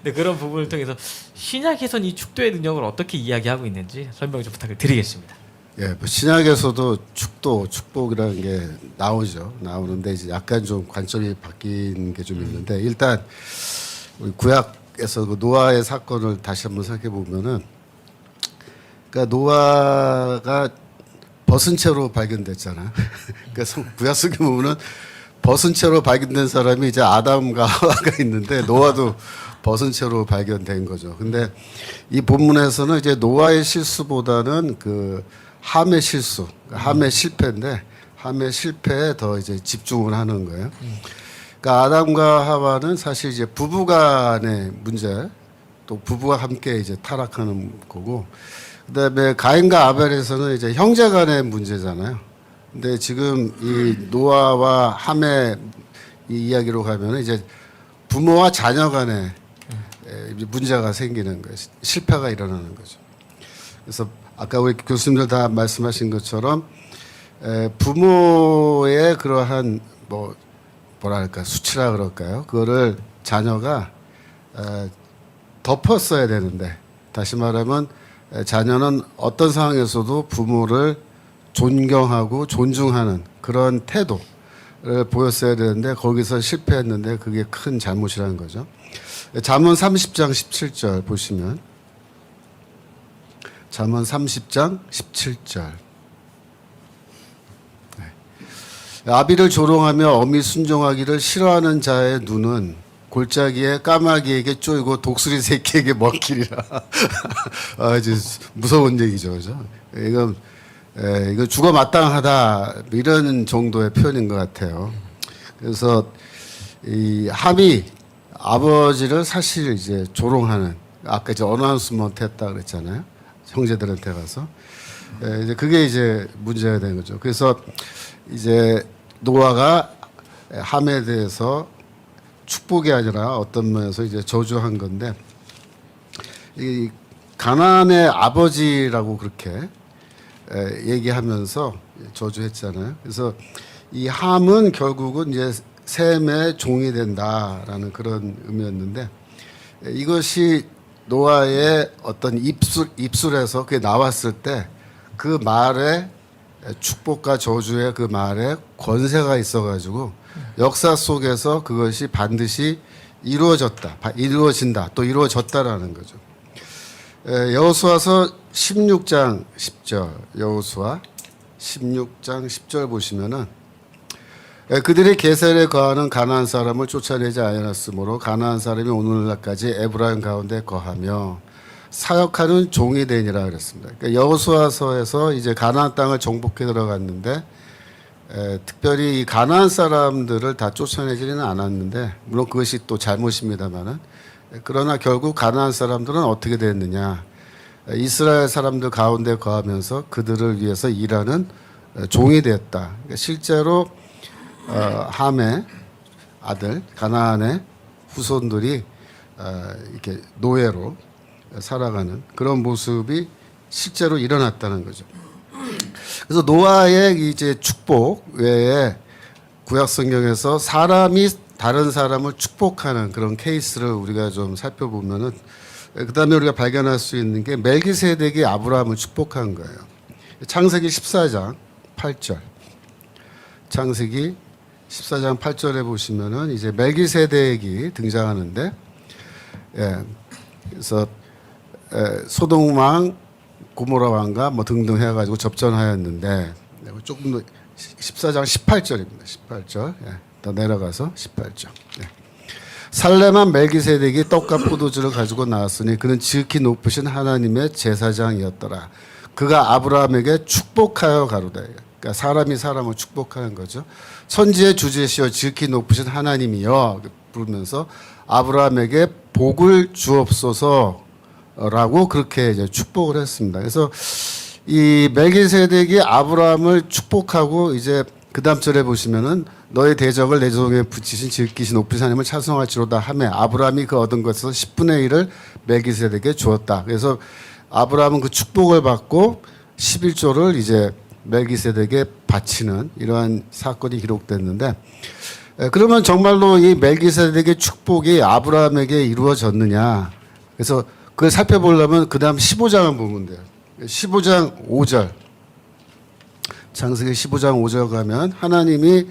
네, 그런 부분을 통해서 신약에서는 이 축도의 능력을 어떻게 이야기하고 있는지 설명 좀 부탁을 드리겠습니다. 예, 뭐 신약에서도 축도, 축복이라는 게 나오는데 이제 약간 좀 관점이 바뀐 게 좀 있는데 일단 우리 구약에서 그 노아의 사건을 다시 한번 생각해 보면은 그러니까 노아가 벗은 채로 발견됐잖아요. 그래서 구약 속에 보면은 벗은 채로 발견된 사람이 이제 아담과 하와가 있는데 노아도 벗은 채로 발견된 거죠. 근데 이 본문에서는 이제 노아의 실수보다는 그 함의 실수, 함의 실패인데 함의 실패에 더 이제 집중을 하는 거예요. 그러니까 아담과 하와는 사실 이제 부부간의 문제, 또 부부와 함께 이제 타락하는 거고, 그다음에 가인과 아벨에서는 이제 형제간의 문제잖아요. 근데 지금 이 노아와 함의 이 이야기로 가면 이제 부모와 자녀 간에 문제가 생기는 거예요. 실패가 일어나는 거죠. 그래서 아까 우리 교수님들 다 말씀하신 것처럼 부모의 그러한 뭐랄까 수치라 그럴까요? 그거를 자녀가 덮었어야 되는데 다시 말하면 자녀는 어떤 상황에서도 부모를 존경하고 존중하는 그런 태도를 보였어야 되는데 거기서 실패했는데 그게 큰 잘못이라는 거죠. 잠언 30장 17절 보시면 잠언 30장 17절 아비를 조롱하며 어미 순종하기를 싫어하는 자의 눈은 골짜기에 까마귀에게 쪼이고 독수리 새끼에게 먹히리라. 아주 무서운 얘기죠, 그죠? 이거 죽어 마땅하다 이런 정도의 표현인 것 같아요. 그래서 이 함이 아버지를 사실 이제 조롱하는 아까 이제 언하우스먼트 했다 그랬잖아요. 형제들한테 가서 이제 그게 이제 문제가 되는 거죠. 그래서 이제 노아가 함에 대해서 축복이 아니라 어떤 면에서 이제 저주한 건데 이 가나안의 아버지라고 그렇게 얘기하면서 저주했잖아요. 그래서 이 함은 결국은 이제 셈의 종이 된다라는 그런 의미였는데 이것이 노아의 어떤 입술에서 그게 나왔을 때 그 말에 축복과 저주의 그 말에 권세가 있어가지고 역사 속에서 그것이 반드시 이루어진다, 또 이루어졌다라는 거죠. 여호수아서 16장 10절, 여호수아 16장 10절 보시면은 그들이 게셀에 거하는 가나안 사람을 쫓아내지 아니하였으므로 가나안 사람이 오늘날까지 에브라임 가운데 거하며 사역하는 종이 되니라 그랬습니다. 그러니까 여호수아서에서 이제 가나안 땅을 정복해 들어갔는데 특별히 이 가나안 사람들을 다 쫓아내지는 않았는데 물론 그것이 또 잘못입니다만은 그러나 결국 가나안 사람들은 어떻게 됐느냐? 이스라엘 사람들 가운데 거하면서 그들을 위해서 일하는 종이 되었다. 그러니까 실제로 함의 아들 가나안의 후손들이 이렇게 노예로 살아가는 그런 모습이 실제로 일어났다는 거죠. 그래서 노아의 이제 축복 외에 구약 성경에서 사람이 다른 사람을 축복하는 그런 케이스를 우리가 좀 살펴보면은 그다음에 우리가 발견할 수 있는 게 멜기세덱이 아브라함을 축복한 거예요. 창세기 14장 8절. 창세기 14장 8절에 보시면은 이제 멜기세덱이 등장하는데 그래서 소돔 왕, 고모라 왕과 뭐 등등 해가지고 접전하였는데 조금 더 14장 18절입니다. 18절 더 내려가서 18절. 살렘한 멜기세덱이 떡과 포도주를 가지고 나왔으니 그는 지극히 높으신 하나님의 제사장이었더라. 그가 아브라함에게 축복하여 가로되. 그러니까 사람이 사람을 축복하는 거죠. 천지의 주제시여 지극히 높으신 하나님이여 부르면서 아브라함에게 복을 주옵소서라고 그렇게 이제 축복을 했습니다. 그래서 이 멜기세덱이 아브라함을 축복하고 이제 그 다음 절에 보시면은 너의 대적을 내 조상에 붙이신 지극히 높으신 하나님을 찬송할지로다 하며 아브라함이 그 얻은 것에서 10분의 1을 멜기세덱에게 주었다. 그래서 아브라함은 그 축복을 받고 11조를 이제 멜기세덱에 바치는 이러한 사건이 기록됐는데 그러면 정말로 이 멜기세덱의 축복이 아브라함에게 이루어졌느냐? 그래서 그걸 살펴보려면 그 다음 15장을 보면 돼요. 15장 5절. 창세기 15장 5절 가면 하나님이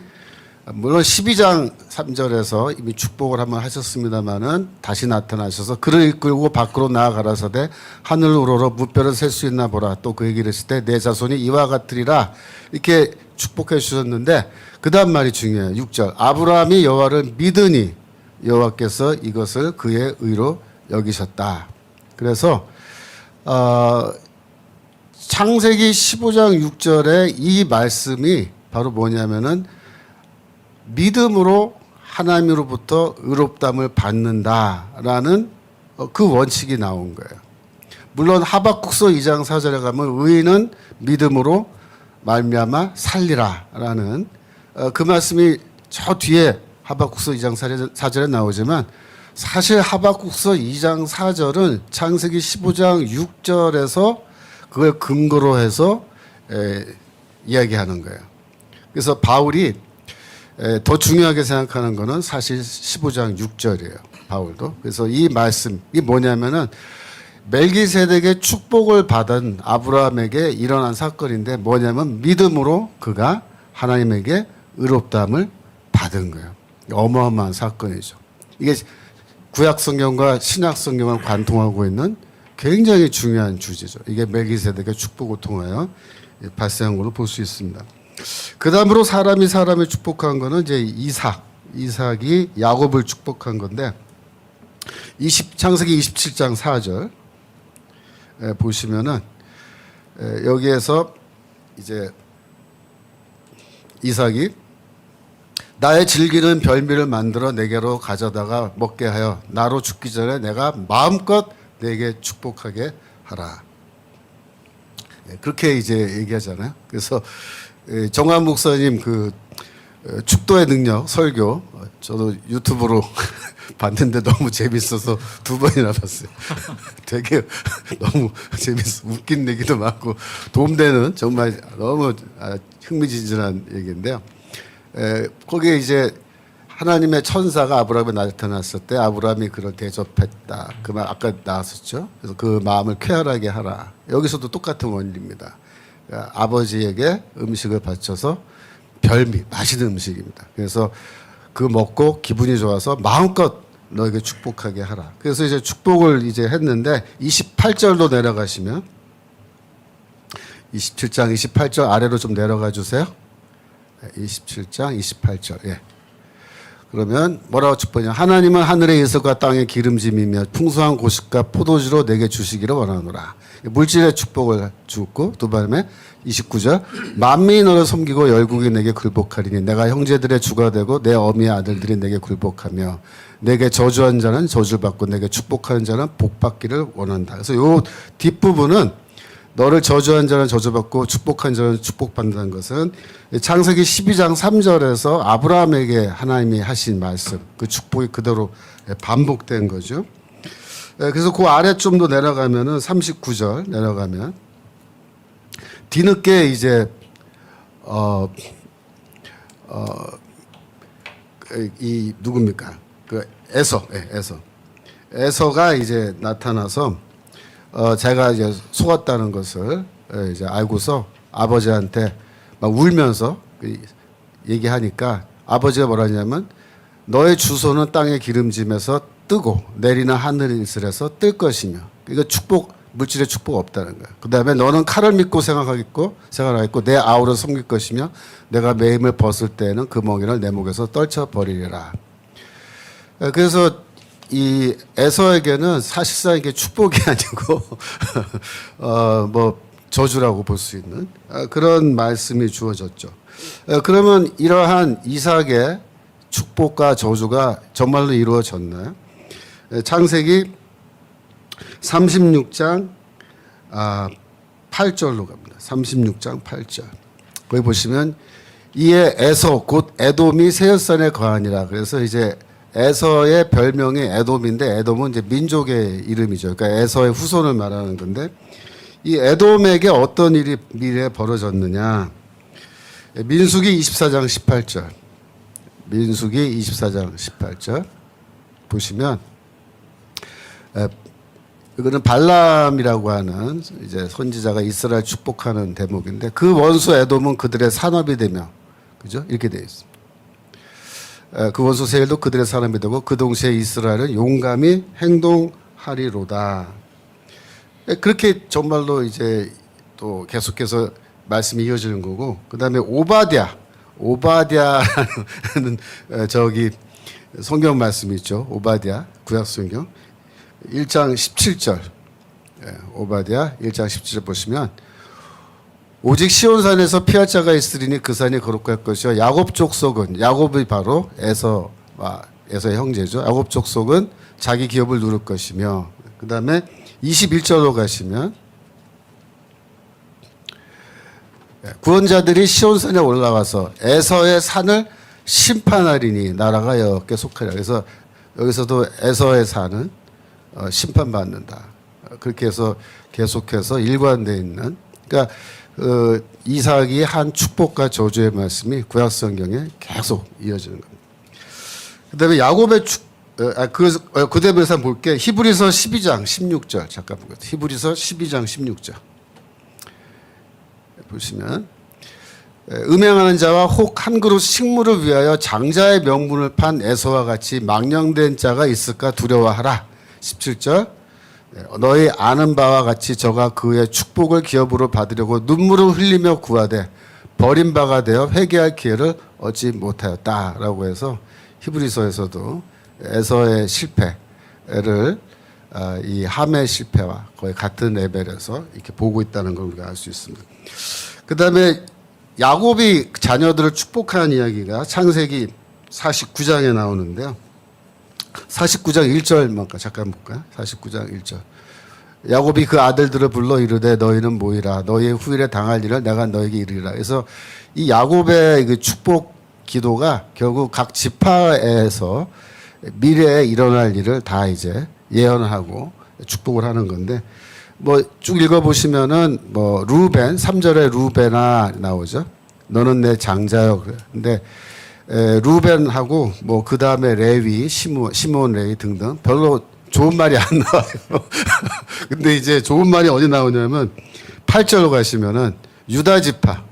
물론 12장 3절에서 이미 축복을 한번 하셨습니다마는 다시 나타나셔서 그를 이끌고 밖으로 나아가라사대 하늘을 우러러 무뼈를 셀 수 있나 보라. 또 그 얘기를 했을 때 내 자손이 이와 같으리라 이렇게 축복해 주셨는데 그 다음 말이 중요해요. 6절 아브라함이 여호와를 믿으니 여호와께서 이것을 그의 의로 여기셨다. 그래서 창세기 15장 6절에 이 말씀이 바로 뭐냐면은 믿음으로 하나님으로부터 의롭다함을 받는다라는 그 원칙이 나온 거예요. 물론 하박국서 2장 4절에 가면 의인은 믿음으로 말미암아 살리라라는 그 말씀이 저 뒤에 하박국서 2장 4절에 나오지만 사실 하박국서 2장 4절은 창세기 15장 6절에서 그걸 근거로 해서 이야기하는 거예요. 그래서 바울이 더 중요하게 생각하는 것은 사실 15장 6절이에요. 바울도. 그래서 이 말씀이 뭐냐면은 멜기세덱의 축복을 받은 아브라함에게 일어난 사건인데 뭐냐면 믿음으로 그가 하나님에게 의롭다함을 받은 거예요. 어마어마한 사건이죠. 이게 구약 성경과 신약 성경을 관통하고 있는 굉장히 중요한 주제죠. 이게 멜기세덱의 축복을 통하여 발생한 걸로 볼 수 있습니다. 그 다음으로 사람이 사람을 축복한 거는 이제 이삭이 야곱을 축복한 건데 창세기 27장 4절 보시면은 여기에서 이제 이삭이 나의 즐기는 별미를 만들어 내게로 가져다가 먹게 하여 나로 죽기 전에 내가 마음껏 내게 축복하게 하라. 그렇게 이제 얘기하잖아요. 그래서 정한 목사님 그 축도의 능력 설교 저도 유튜브로 봤는데 너무 재밌어서 2번이나 봤어요. 되게 너무 재밌어 웃긴 얘기도 많고 도움되는 정말 너무 흥미진진한 얘기인데요. 거기에 이제 하나님의 천사가 아브라함에 나타났을 때 아브라함이 그를 대접했다. 그 말 아까 나왔었죠. 그래서 그 마음을 쾌활하게 하라. 여기서도 똑같은 원리입니다. 그러니까 아버지에게 음식을 바쳐서 별미, 맛있는 음식입니다. 그래서 그 먹고 기분이 좋아서 마음껏 너에게 축복하게 하라. 그래서 이제 축복을 이제 했는데 28절로 내려가시면 27장 28절 아래로 좀 내려가 주세요. 27장 28절. 예. 그러면 뭐라고 축복하냐? 하나님은 하늘의 예수과 땅의 기름짐이며 풍성한 고식과 포도주로 내게 주시기를 원하노라. 물질의 축복을 주고 두 번에 29절 만민이 너를 섬기고 열국이 내게 굴복하리니 내가 형제들의 주가 되고 내 어미의 아들들이 내게 굴복하며 내게 저주한 자는 저주를 받고 내게 축복하는 자는 복 받기를 원한다. 그래서 요 뒷부분은 너를 저주한 자는 저주받고 축복한 자는 축복받는다는 것은 창세기 12장 3절에서 아브라함에게 하나님이 하신 말씀 그 축복이 그대로 반복된 거죠. 그래서 그 아래 좀 더 내려가면은 39절 내려가면 뒤늦게 이제 이 누굽니까? 그 에서가 이제 나타나서 제가 이제 속았다는 것을 이제 알고서 아버지한테 막 울면서 얘기하니까 아버지가 뭐라 하냐면 너의 주소는 땅의 기름짐에서 뜨고 내리는 하늘 이슬에서 뜰 것이며 이거 축복 물질의 축복 없다는 거야. 그 다음에 너는 칼을 믿고 생활하겠고 내 아우를 섬길 것이며 내가 매임을 벗을 때에는 그 멍에를 내 목에서 떨쳐 버리리라. 그래서 이 에서에게는 사실상 이게 축복이 아니고 뭐 저주라고 볼 수 있는 그런 말씀이 주어졌죠. 그러면 이러한 이삭의 축복과 저주가 정말로 이루어졌나요? 창세기 36장 8절로 갑니다. 36장 8절. 거기 보시면 이에 에서 곧 에돔이 세열산에 거하니라. 그래서 이제 에서의 별명이 에돔인데 에돔은 이제 민족의 이름이죠. 그러니까 에서의 후손을 말하는 건데 이 에돔에게 어떤 일이 미래에 벌어졌느냐. 민수기 24장 18절. 민수기 24장 18절 보시면 이거는 발람이라고 하는 이제 선지자가 이스라엘 축복하는 대목인데 그 원수 에돔은 그들의 산업이 되며 그죠? 이렇게 되어 있습니다. 그 원수 세일도 그들의 산업이 되고 그 동시에 이스라엘은 용감히 행동하리로다. 그렇게 정말로 이제 또 계속해서 말씀이 이어지는 거고 그다음에 오바댜는 저기 성경 말씀이 있죠. 오바댜 구약 성경 1장 17절 오바댜 1장 17절 보시면 오직 시온산에서 피할 자가 있으리니 그 산이 거룩할 것이요 야곱 족속은 야곱이 바로 에서의 형제죠. 야곱 족속은 자기 기업을 누릴 것이며 그 다음에 21절로 가시면 구원자들이 시온산에 올라가서 에서의 산을 심판하리니 나라가 여호와께 속하리라. 그래서 여기서도 에서의 산은 심판받는다. 그렇게 해서 계속해서 일관되어 있는 그러니까 이삭이 한 축복과 저주의 말씀이 구약 성경에 계속 이어지는 겁니다. 그다음에 야곱의 그 대목에서 볼게 히브리서 12장 16절 잠깐 보겠습니다. 히브리서 12장 16절 보시면 음행하는 자와 혹 한 그릇 식물을 위하여 장자의 명분을 판 에서와 같이 망령된 자가 있을까 두려워하라. 17절 너희 아는 바와 같이 저가 그의 축복을 기업으로 받으려고 눈물을 흘리며 구하되 버림바가 되어 회개할 기회를 얻지 못하였다라고 해서 히브리서에서도 에서의 실패를 이 함의 실패와 거의 같은 레벨에서 이렇게 보고 있다는 걸 우리가 알 수 있습니다. 그 다음에 야곱이 자녀들을 축복하는 이야기가 창세기 49장에 나오는데요. 49장 1절만 잠깐 볼까요? 49장 1절. 야곱이 그 아들들을 불러 이르되 너희는 모이라 너희의 후일에 당할 일을 내가 너에게 이르리라. 그래서 이 야곱의 그 축복 기도가 결국 각 지파에서 미래에 일어날 일을 다 이제 예언하고 축복을 하는 건데 뭐 쭉 읽어보시면은 뭐 루벤 3절에 루벤아 나오죠. 너는 내 장자여. 근데 루벤하고 뭐 그 다음에 레위, 시몬 레위 등등 별로 좋은 말이 안 나와요. 근데 이제 좋은 말이 어디 나오냐면 8절로 가시면은 유다 지파.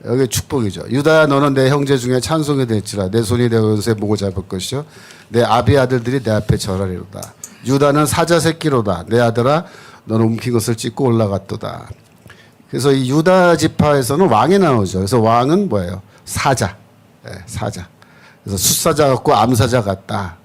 여기 축복이죠. 유다야 너는 내 형제 중에 찬송이 될지라 내 손이 내 옷에 목을 잡을 것이요 내 아비 아들들이 내 앞에 절하리로다. 유다는 사자 새끼로다. 내 아들아 너는 움킨 것을 찢고 올라갔도다. 그래서 이 유다 지파에서는 왕이 나오죠. 그래서 왕은 뭐예요? 사자. 사자. 그래서 숫사자 같고 암사자 같다.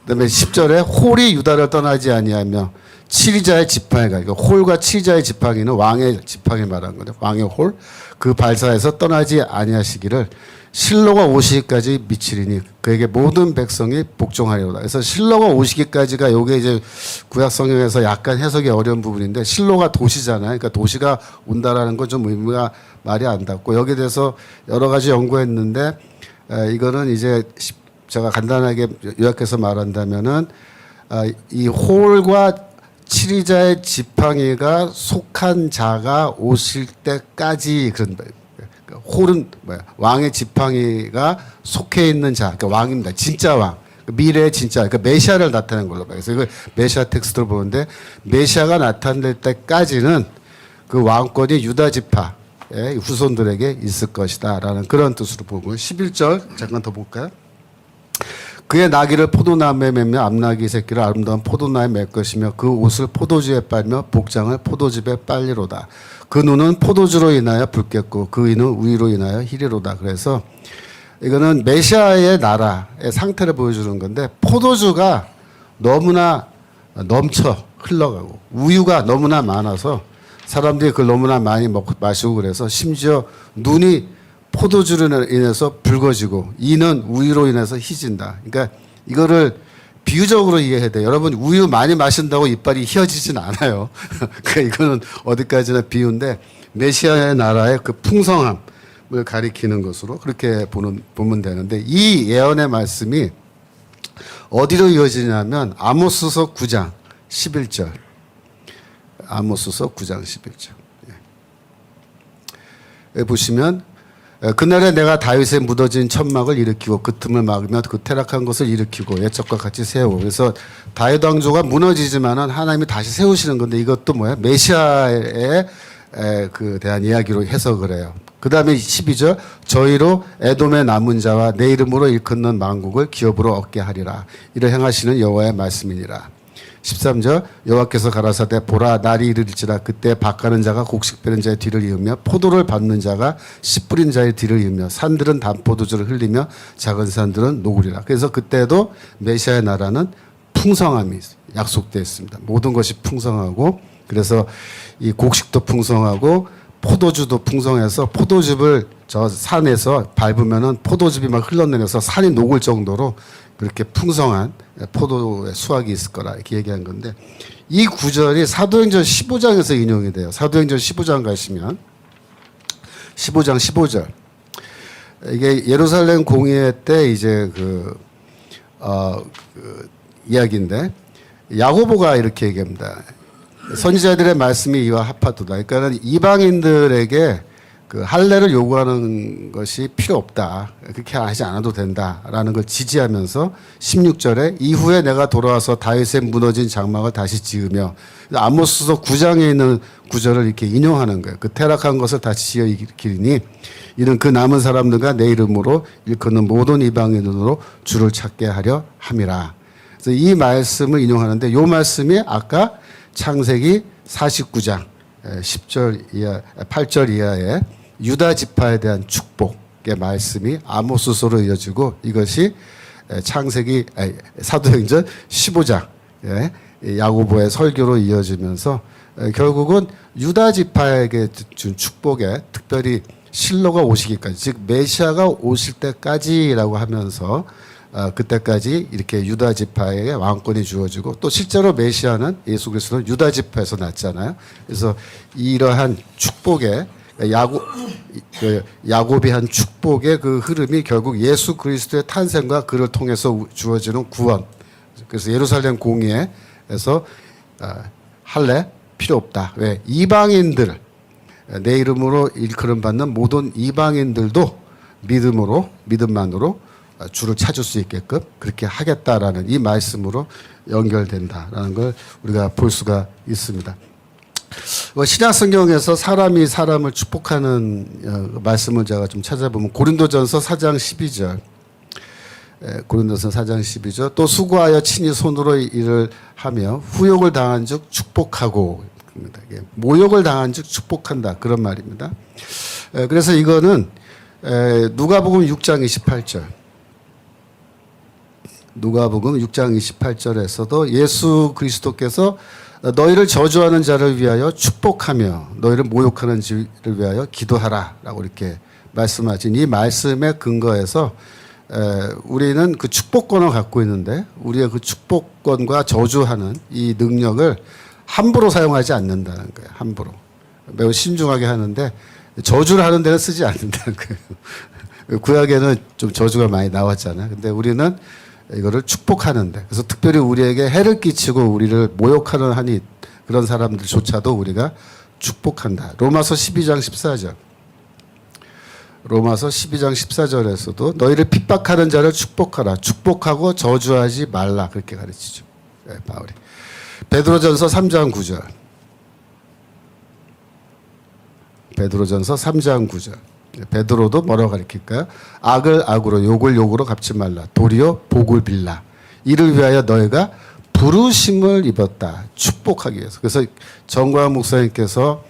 그다음에 10절에 홀이 유다를 떠나지 아니하며 7위자의 지팡이가 그러니까 홀과 7위자의 지팡이는 왕의 지팡이 말하는 거죠. 왕의 홀 그 발사에서 떠나지 아니하시기를 실로가 오시기까지 미치리니 그에게 모든 백성이 복종하리로다. 그래서 실로가 오시기까지가 요게 이제 구약 성경에서 약간 해석이 어려운 부분인데 실로가 도시잖아요. 그러니까 도시가 온다라는 건 좀 의미가 말이 안 닿고 여기에 대해서 여러 가지 연구했는데 이거는 이제 제가 간단하게 요약해서 말한다면은 이 홀과 7위자의 지팡이가 속한 자가 오실 때까지 그런 홀은 뭐야? 왕의 지팡이가 속해 있는 자, 그러니까 왕입니다. 진짜 왕, 미래의 진짜, 그러니까 메시아를 나타낸 걸로 봐요. 그래서 이걸 메시아 텍스트로 보는데 메시아가 나타날 때까지는 그 왕권이 유다 지파의 후손들에게 있을 것이다라는 그런 뜻으로 보고 11절 잠깐 더 볼까요? 그의 나귀를 포도나무에 매며 암나귀 새끼를 아름다운 포도나무에 맬 것이며 그 옷을 포도주에 빨며 복장을 포도즙에 빨리로다. 그 눈은 포도주로 인하여 붉겠고 그 이는 우유로 인하여 희리로다. 그래서 이거는 메시아의 나라의 상태를 보여주는 건데 포도주가 너무나 넘쳐 흘러가고 우유가 너무나 많아서 사람들이 그걸 너무나 많이 먹고 마시고 그래서 심지어 눈이 포도주로 인해서 붉어지고 이는 우유로 인해서 희진다. 그러니까 이거를 비유적으로 이해해야 돼요. 여러분 우유 많이 마신다고 이빨이 휘어지진 않아요. 그러니까 이거는 어디까지나 비유인데 메시아의 나라의 그 풍성함을 가리키는 것으로 그렇게 보면 되는데 이 예언의 말씀이 어디로 이어지냐면 아모스서 9장 11절. 아모스서 9장 11절. 보시면 그날에 내가 다윗의 무너진 천막을 일으키고 그 틈을 막으며 그 태락한 것을 일으키고 옛적과 같이 세우고. 그래서 다윗 왕조가 무너지지만은 하나님이 다시 세우시는 건데 이것도 뭐야? 메시아에 그 대한 이야기로 해석을 해요. 그 다음에 12절 저희로 에돔의 남은 자와 내 이름으로 일컫는 만국을 기업으로 얻게 하리라. 이를 행하시는 여호와의 말씀이니라. 13절 여호와께서 가라사대 보라 날이 이르리지라 그때 밭가는 자가 곡식 베는 자의 뒤를 이으며 포도를 밟는 자가 씨 뿌린 자의 뒤를 이으며 산들은 단포도주를 흘리며 작은 산들은 녹으리라. 그래서 그때도 메시아의 나라는 풍성함이 약속되어 있습니다. 모든 것이 풍성하고 그래서 이 곡식도 풍성하고 포도주도 풍성해서 포도즙을 저 산에서 밟으면은 포도즙이 막 흘러내려서 산이 녹을 정도로 그렇게 풍성한 포도의 수확이 있을 거라 이렇게 얘기한 건데 이 구절이 사도행전 15장에서 인용이 돼요. 사도행전 15장 가시면 15장 15절 이게 예루살렘 공회 때 이제 그 이야기인데 야고보가 이렇게 얘기합니다. 선지자들의 말씀이 이와 합하도다. 그러니까 이방인들에게 그 할례를 요구하는 것이 필요 없다. 그렇게 하지 않아도 된다라는 걸 지지하면서 16절에 이후에 내가 돌아와서 다윗의 무너진 장막을 다시 지으며 아모스서 9장에 있는 구절을 이렇게 인용하는 거예요. 그 태락한 것을 다시 지어 일으키리니 이는 그 남은 사람들과 내 이름으로 일컫는 모든 이방인으로 주를 찾게 하려 함이라. 그래서 이 말씀을 인용하는데 이 말씀이 아까 창세기 49장 10절 이하 8절 이하에 유다 지파에 대한 축복의 말씀이 아모스서로 이어지고 이것이 창세기 사도행전 15장 야고보의 설교로 이어지면서 결국은 유다 지파에게 준 축복에 특별히 실로가 오시기까지 즉 메시아가 오실 때까지라고 하면서 그때까지 이렇게 유다 지파에게 왕권이 주어지고 또 실제로 메시아는 예수 그리스도는 유다 지파에서 났잖아요. 그래서 이러한 축복의 야곱이 한 축복의 그 흐름이 결국 예수 그리스도의 탄생과 그를 통해서 주어지는 구원. 그래서 예루살렘 공의에서 할례 필요 없다. 왜? 이방인들 내 이름으로 일컬음 받는 모든 이방인들도 믿음만으로 주를 찾을 수 있게끔 그렇게 하겠다라는 이 말씀으로 연결된다라는 걸 우리가 볼 수가 있습니다. 신약 성경에서 사람이 사람을 축복하는 말씀을 제가 좀 찾아보면 고린도전서 4장 12절 고린도전서 4장 12절 또 수고하여 친히 손으로 일을 하며 후욕을 당한 즉 축복하고 모욕을 당한 즉 축복한다 그런 말입니다. 그래서 이거는 누가복음 6장 28절 누가복음 6장 28절에서도 예수 그리스도께서 너희를 저주하는 자를 위하여 축복하며 너희를 모욕하는 자를 위하여 기도하라라고 이렇게 말씀하신 이 말씀에 근거해서 우리는 그 축복권을 갖고 있는데 우리의 그 축복권과 저주하는 이 능력을 함부로 사용하지 않는다는 거예요. 함부로 매우 신중하게 하는데 저주를 하는 데는 쓰지 않는다는 거예요. 구약에는 좀 저주가 많이 나왔잖아요. 근데 우리는 이거를 축복하는데 그래서 특별히 우리에게 해를 끼치고 우리를 모욕하는 한이 그런 사람들조차도 우리가 축복한다. 로마서 12장 14절 로마서 12장 14절에서도 너희를 핍박하는 자를 축복하라. 축복하고 저주하지 말라. 그렇게 가르치죠. 네, 바울이. 베드로전서 3장 9절 베드로전서 3장 9절 베드로도 뭐라고 가르칠까요? 악을 악으로 욕을 욕으로 갚지 말라. 도리어 복을 빌라. 이를 위하여 너희가 부르심을 입었다. 축복하기 위해서. 그래서 정광 목사님께서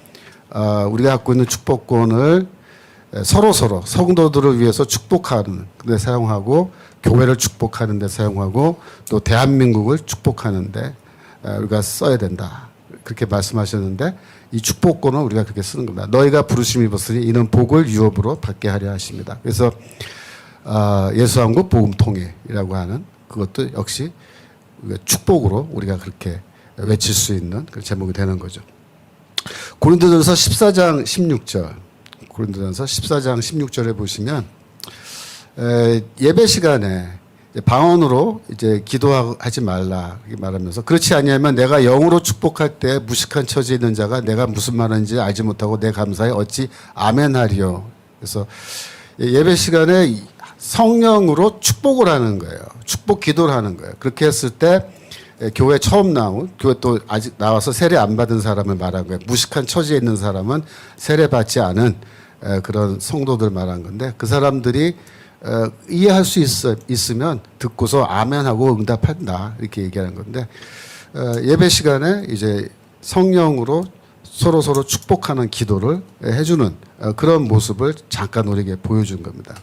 우리가 갖고 있는 축복권을 서로 성도들을 위해서 축복하는 데 사용하고 교회를 축복하는 데 사용하고 또 대한민국을 축복하는 데 우리가 써야 된다. 그렇게 말씀하셨는데 이 축복권은 우리가 그렇게 쓰는 겁니다. 너희가 부르심을 입었으니 이는 복을 유업으로 받게 하려 하십니다. 그래서 예수한국 복음통일이라고 하는 그것도 역시 축복으로 우리가 그렇게 외칠 수 있는 그런 제목이 되는 거죠. 고린도전서 14장 16절 고린도전서 14장 16절에 보시면 예배 시간에 방언으로 이제 기도하지 말라 이렇게 말하면서 그렇지 아니하면 내가 영으로 축복할 때 무식한 처지에 있는 자가 내가 무슨 말하는지 알지 못하고 내 감사에 어찌 아멘하리요. 그래서 예배 시간에 성령으로 축복을 하는 거예요. 축복 기도를 하는 거예요. 그렇게 했을 때 교회 처음 나온, 교회 또 아직 나와서 세례 안 받은 사람을 말한 거예요. 무식한 처지에 있는 사람은 세례 받지 않은 그런 성도들 말한 건데, 그 사람들이 이해할 수 있으면 듣고서 아멘하고 응답한다, 이렇게 얘기하는 건데, 예배 시간에 이제 성령으로 서로 축복하는 기도를 해주는 그런 모습을 잠깐 우리에게 보여준 겁니다.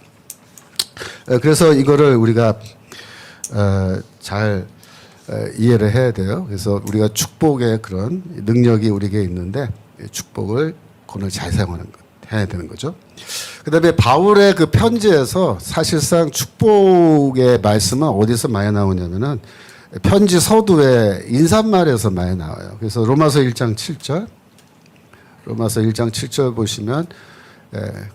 그래서 이거를 우리가 잘 이해를 해야 돼요. 그래서 우리가 축복의 그런 능력이 우리에게 있는데, 축복을 오늘 잘 해야 되는 거죠. 그다음에 바울의 그 편지에서 사실상 축복의 말씀은 어디서 많이 나오냐면은 편지 서두의 인사말에서 많이 나와요. 그래서 로마서 1장 7절, 로마서 1장 7절 보시면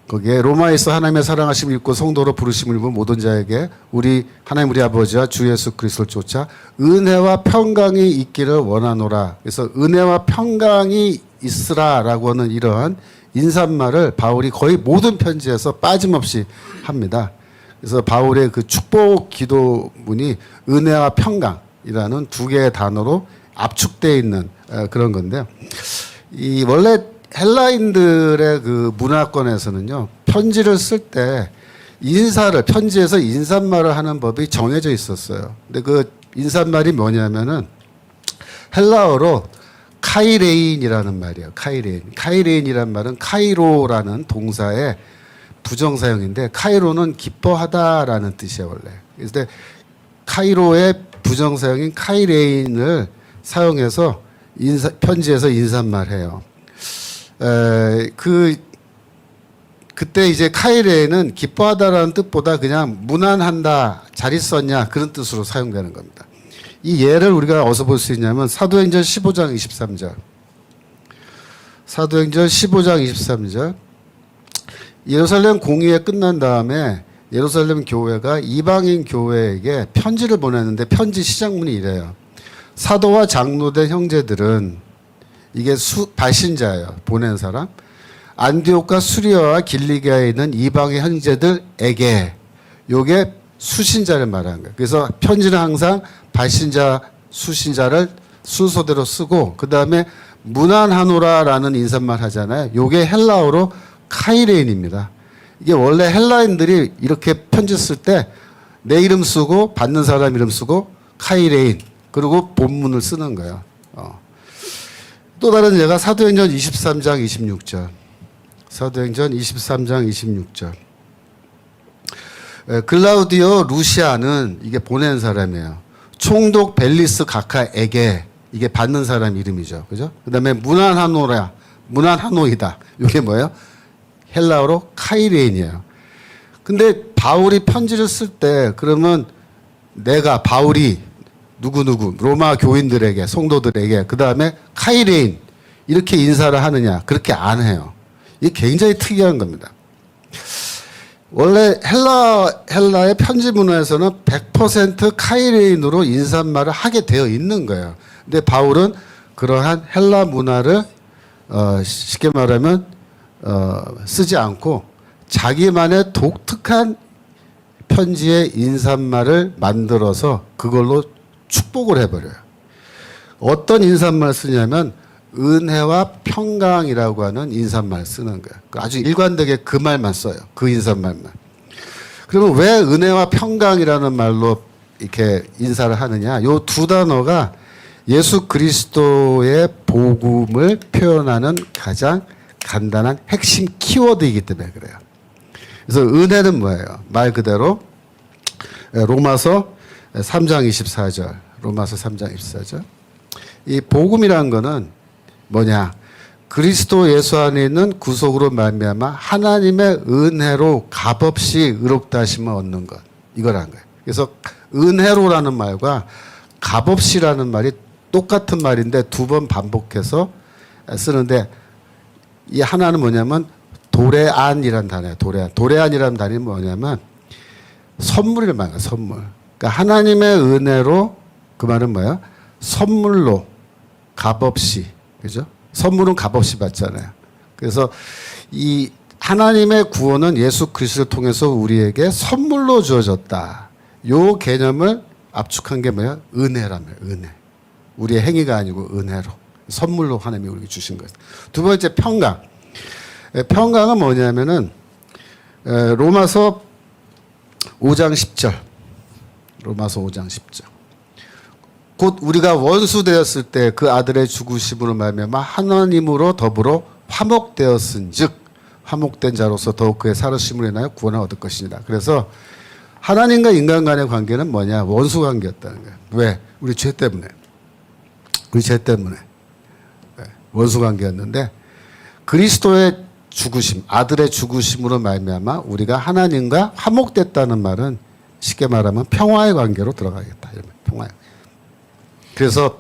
거기에 로마에서 하나님의 사랑하심을 입고 성도로 부르심을 입은 모든 자에게 하나님 우리 아버지와 주 예수 그리스도를 쫓아 은혜와 평강이 있기를 원하노라. 그래서 은혜와 평강이 있으라라고 하는 이러한 인사말을 바울이 거의 모든 편지에서 빠짐없이 합니다. 그래서 바울의 그 축복 기도문이 은혜와 평강이라는 두 개의 단어로 압축되어 있는 그런 건데요. 이 원래 헬라인들의 그 문화권에서는요, 편지를 쓸 때 편지에서 인사말을 하는 법이 정해져 있었어요. 근데 그 인사말이 뭐냐면은 헬라어로 카이레인이라는 말이에요. 카이레인이란 말은 카이로라는 동사의 부정사용인데, 카이로는 기뻐하다라는 뜻이에요, 원래. 그래서 카이로의 부정사용인 카이레인을 사용해서 편지에서 인사말해요. 그때 이제 카이레는 기뻐하다라는 뜻보다 그냥 무난한다, 잘 있었냐, 그런 뜻으로 사용되는 겁니다. 이 예를 우리가 어디서 볼 수 있냐면 사도행전 15장 23절. 사도행전 15장 23절. 예루살렘 공의회 끝난 다음에 예루살렘 교회가 이방인 교회에게 편지를 보냈는데, 편지 시작문이 이래요. 사도와 장로된 형제들은, 이게 발신자예요, 보낸 사람. 안디옥과 수리아와 길리기아에 있는 이방의 형제들에게, 요게 수신자를 말하는 거예요. 그래서 편지는 항상 발신자, 수신자를 순서대로 쓰고, 그 다음에 무난하노라라는 인사말 하잖아요. 요게 헬라어로 카이레인입니다. 이게 원래 헬라인들이 이렇게 편지 쓸 때 내 이름 쓰고 받는 사람 이름 쓰고 카이레인, 그리고 본문을 쓰는 거예요. 또 다른 예가 사도행전 23장 26절. 사도행전 23장 26절. 글라우디오 루시아는, 이게 보낸 사람이에요. 총독 벨리스 가카에게, 이게 받는 사람 이름이죠. 그죠? 그 다음에 무난하노이다. 이게 뭐예요? 헬라어로 카이레인이에요. 근데 바울이 편지를 쓸 때, 그러면 내가, 바울이 누구누구, 로마 교인들에게, 성도들에게, 그 다음에 카이레인, 이렇게 인사를 하느냐? 그렇게 안 해요. 이게 굉장히 특이한 겁니다. 원래 헬라의 편지 문화에서는 100% 카이레인으로 인사말을 하게 되어 있는 거예요. 근데 바울은 그러한 헬라 문화를 쉽게 말하면 쓰지 않고 자기만의 독특한 편지의 인사말을 만들어서 그걸로 축복을 해버려요. 어떤 인사말 쓰냐면 은혜와 평강이라고 하는 인사말 쓰는 거예요. 아주 일관되게 그 말만 써요. 그 인사말만. 그러면 왜 은혜와 평강이라는 말로 이렇게 인사를 하느냐? 요 두 단어가 예수 그리스도의 복음을 표현하는 가장 간단한 핵심 키워드이기 때문에 그래요. 그래서 은혜는 뭐예요? 말 그대로 로마서 3장 24절. 로마서 3장 24절. 이 복음이라는 거는 뭐냐? 그리스도 예수 안에 있는 구속으로 말미암아 하나님의 은혜로 값없이 의롭다 하심을 얻는 것. 이거라는 거예요. 그래서 은혜로라는 말과 값없이라는 말이 똑같은 말인데 두 번 반복해서 쓰는데, 이 하나는 뭐냐면 도레안이라는 단어예요. 도레안이라는 단어는 뭐냐면 선물을 말해요. 선물. 그러니까 하나님의 은혜로, 그 말은 뭐야? 선물로, 값없이. 그죠? 선물은 값없이 받잖아요. 그래서 이 하나님의 구원은 예수 그리스도를 통해서 우리에게 선물로 주어졌다. 요 개념을 압축한 게 뭐야? 은혜라며, 은혜. 우리의 행위가 아니고 은혜로. 선물로 하나님이 우리에게 주신 거예요. 두 번째, 평강. 평강은 뭐냐면은, 로마서 5장 10절. 로마서 5장 10절. 곧 우리가 원수 되었을 때 그 아들의 죽으심으로 말미암아 하나님으로 더불어 화목되었은즉 화목된 자로서 더욱 그의 살으심으로 인하여 구원을 얻을 것이니라. 그래서 하나님과 인간 간의 관계는 뭐냐? 원수 관계였다는 거예요. 왜? 우리 죄 때문에. 우리 죄 때문에. 원수 관계였는데 그리스도의 죽으심, 아들의 죽으심으로 말미암아 우리가 하나님과 화목됐다는 말은 쉽게 말하면 평화의 관계로 들어가겠다. 이러면 평화의. 그래서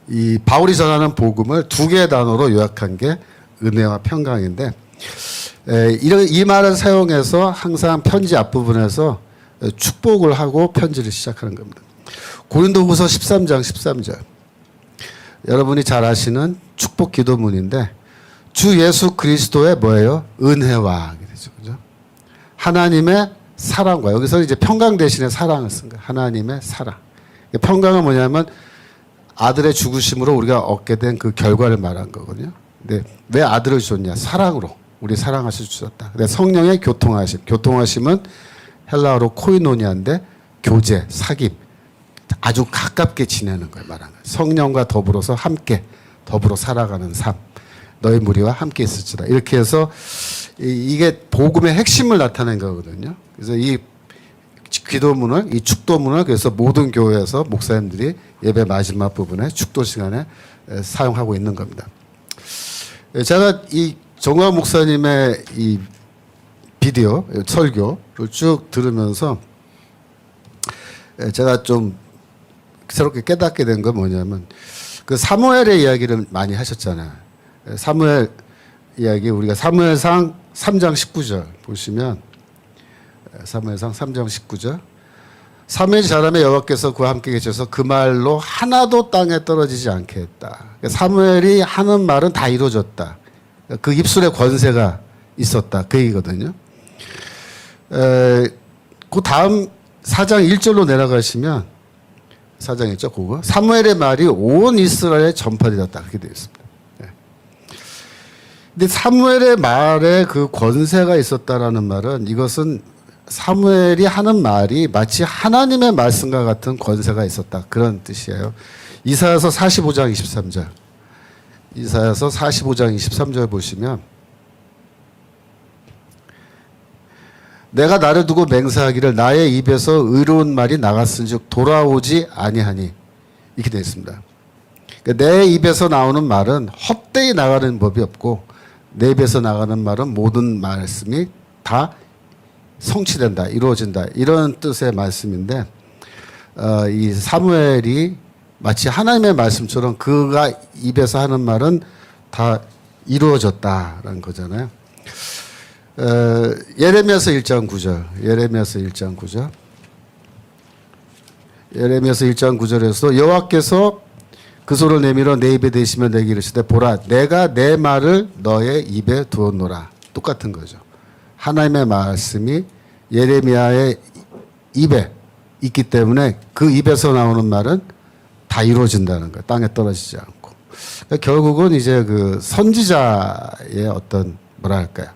이 바울이 전하는 복음을 두 개의 단어로 요약한 게 은혜와 평강인데, 이 말을 사용해서 항상 편지 앞부분에서 축복을 하고 편지를 시작하는 겁니다. 고린도후서 13장 13절. 여러분이 잘 아시는 축복 기도문인데 주 예수 그리스도의 뭐예요? 은혜와 그죠? 하나님의 사랑과, 여기서 이제 평강 대신에 사랑을 쓴 거예요. 하나님의 사랑. 평강은 뭐냐면 아들의 죽으심으로 우리가 얻게 된 그 결과를 말한 거거든요. 근데 왜 아들을 줬냐? 사랑으로 우리 사랑하셔 주셨다. 근데 성령의 교통하심. 교통하심은 헬라어로 코이노니아인데 교제, 사귐, 아주 가깝게 지내는 걸 말하는 거예요. 성령과 더불어서 함께 더불어 살아가는 삶. 너희 무리와 함께 있을지다. 이렇게 해서 이게 복음의 핵심을 나타낸 거거든요. 그래서 이 기도문을, 이 축도문을 그래서 모든 교회에서 목사님들이 예배 마지막 부분에 축도 시간에 사용하고 있는 겁니다. 제가 이 정화 목사님의 이 비디오, 설교를 쭉 들으면서 제가 좀 새롭게 깨닫게 된 건 뭐냐면 그 사무엘의 이야기를 많이 하셨잖아요. 사무엘 이야기, 우리가 사무엘상 3장 19절 보시면, 사무엘상 3장 19절. 사무엘이 자라매 여호와께서 그와 함께 계셔서 그 말로 하나도 땅에 떨어지지 않게 했다. 사무엘이 하는 말은 다 이루어졌다. 그 입술에 권세가 있었다. 그 얘기거든요. 그 다음 4장 1절로 내려가시면, 4장 1절 그거, 사무엘의 말이 온 이스라엘에 전파되었다. 그렇게 되어 있습니다. 근데 사무엘의 말에 그 권세가 있었다라는 말은, 이것은 사무엘이 하는 말이 마치 하나님의 말씀과 같은 권세가 있었다. 그런 뜻이에요. 이사야서 45장 23절. 이사야서 45장 23절 보시면, 내가 나를 두고 맹세하기를 나의 입에서 의로운 말이 나갔은즉 돌아오지 아니하니. 이렇게 되어 있습니다. 그러니까 내 입에서 나오는 말은 헛되이 나가는 법이 없고 내 입에서 나가는 말은 모든 말씀이 다 성취된다, 이루어진다, 이런 뜻의 말씀인데, 이 사무엘이 마치 하나님의 말씀처럼 그가 입에서 하는 말은 다 이루어졌다라는 거잖아요. 예레미야서 1장 9절, 예레미야서 1장 9절, 예레미야서 1장 9절에서 여호와께서 그 소를 내밀어 내 입에 대시며 내게 이르시되 보라 내가 내 말을 너의 입에 두었노라. 똑같은 거죠. 하나님의 말씀이 예레미야의 입에 있기 때문에 그 입에서 나오는 말은 다 이루어진다는 거예요. 땅에 떨어지지 않고. 그러니까 결국은 이제 그 선지자의 어떤 뭐랄까요,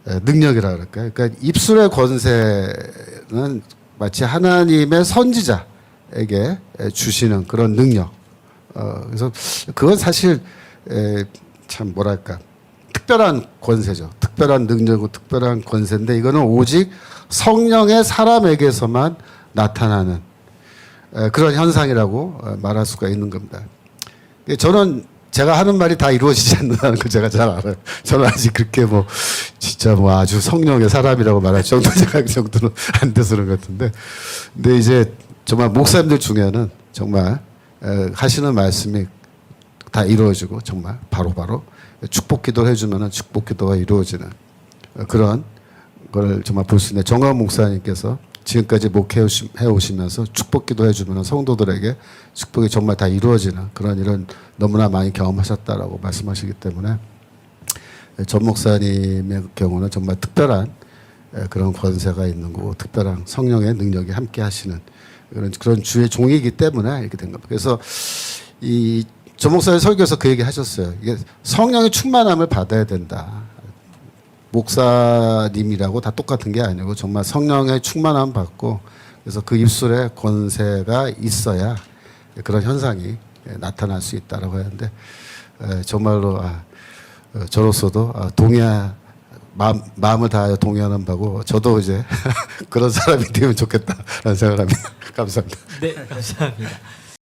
능력이라 그럴까요. 그러니까 입술의 권세는 마치 하나님의 선지자에게 주시는 그런 능력. 그래서 그건 사실 참 뭐랄까, 특별한 권세죠. 특별한 능력이고 특별한 권세인데 이거는 오직 성령의 사람에게서만 나타나는 그런 현상이라고 말할 수가 있는 겁니다. 저는 제가 하는 말이 다 이루어지지 않는다는 걸 제가 잘 알아요. 저는 아직 그렇게 뭐 진짜 뭐 아주 성령의 사람이라고 말할 정도, 제가 그 정도는 안 돼서 그런 것 같은데, 근데 이제 정말 목사님들 중에는 정말 하시는 말씀이 다 이루어지고 정말 바로바로 축복 기도를 해주면 축복 기도가 이루어지는 그런 걸 정말 볼 수 있는, 정광 목사님께서 지금까지 목회해 오시면서 축복 기도 해주면 성도들에게 축복이 정말 다 이루어지는 그런 일은 너무나 많이 경험하셨다라고 말씀하시기 때문에 전 목사님의 경우는 정말 특별한 그런 권세가 있는 거고 특별한 성령의 능력이 함께 하시는 그런 주의 종이기 때문에 이렇게 된 겁니다. 그래서 이 전 목사님 설교에서 그 얘기 하셨어요. 이게 성령의 충만함을 받아야 된다. 목사님이라고 다 똑같은 게 아니고 정말 성령의 충만함 받고 그래서 그 입술에 권세가 있어야 그런 현상이 나타날 수 있다라고 하는데 정말로 저로서도 마음을 다하여 동의하는 바고 저도 이제 그런 사람이 되면 좋겠다라는 생각을 합니다. 감사합니다. 네, 감사합니다.